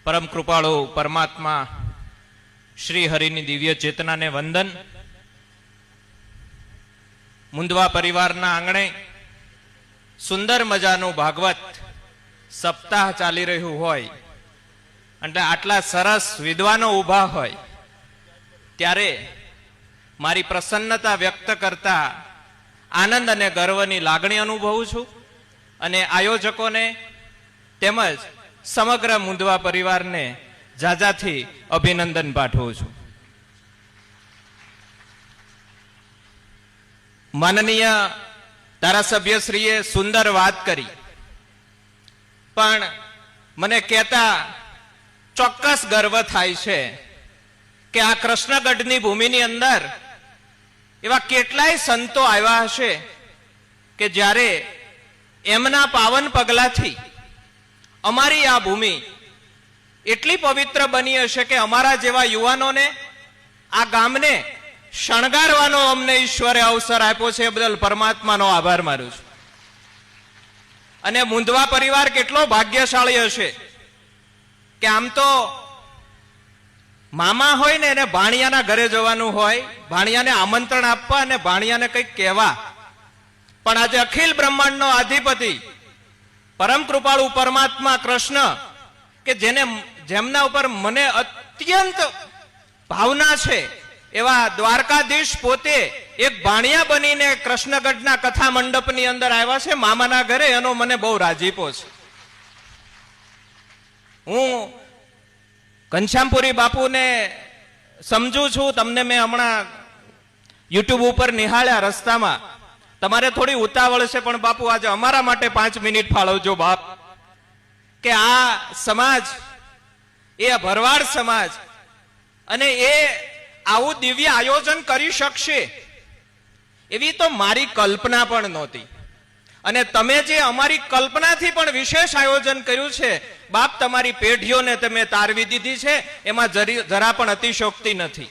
પરમ કૃપાળુ પરમાત્મા શ્રી હરિની દિવ્ય ચેતનાને વંદન. મુંદવા પરિવારના આંગણે સુંદર મજાનું ભાગવત સપ્તાહ ચાલી રહ્યું હોય અને આટલા સરસ વિદ્વાનો ઊભા હોય ત્યારે મારી પ્રસન્નતા વ્યક્ત કરતા આનંદ અને ગર્વની લાગણી અનુભવું છું અને આયોજકોને તેમજ સમગ્ર મુંદવા પરિવારને જાજાથી અભિનંદન પાઠવું છું. માનનીય ધારાસભ્યશ્રીએ સુંદર વાત કરી, પણ મને કહેતા ચોક્કસ ગર્વ થાય છે કે આ કૃષ્ણગઢની ભૂમિની અંદર એવા કેટલાય સંતો આવ્યા હશે કે જ્યારે એમના પાવન પગલાથી અમારી આ ભૂમિ એટલી પવિત્ર બની હશે કે અમારા જેવા યુવાનોને આ ગામને શણગારવાનો અમને ઈશ્વરે અવસર આપ્યો છે. એ બદલ પરમાત્માનો આભાર માનું છું. અને મુંદવા પરિવાર કેટલો ભાગ્યશાળી હશે કે આમ તો મામા હોય ને એને ભાણિયાના ઘરે જવાનું હોય, ભાણિયાને આમંત્રણ આપવા અને ભાણિયાને કંઈક કહેવા, પણ આજે અખિલ બ્રહ્માંડનો અધિપતિ પરમ કૃપાળુ પરમાત્મા કૃષ્ણ કે જેમના ઉપર મને અત્યંત ભાવના છે એવા દ્વારકાધીશ પોતે એક ભાણિયા બનીને કૃષ્ણગઢના કથા મંડપની અંદર આવ્યા છે મામાના ઘરે. એનો મને બહુ રાજીપો છે. હું ઘનશ્યામપુરી બાપુને સમજુ છું. તમને મેં હમણાં યુટ્યુબ ઉપર નિહાળ્યા રસ્તામાં. તમારે થોડી ઉતાવળ છે પણ બાપુ આજે અમારા માટે 5 મિનિટ ફાળવજો બાપ. કે આ સમાજ એ ભરવાડ સમાજ અને એ આવું દિવ્ય આયોજન કરી શકશે એવી તો મારી કલ્પના પણ નહોતી. અને તમે જે અમારી કલ્પનાથી પણ વિશેષ આયોજન કર્યું છે બાપ, તમારી પેઢીઓને તમે તારવી દીધી છે, એમાં જરા પણ અતિશોક્તિ નથી.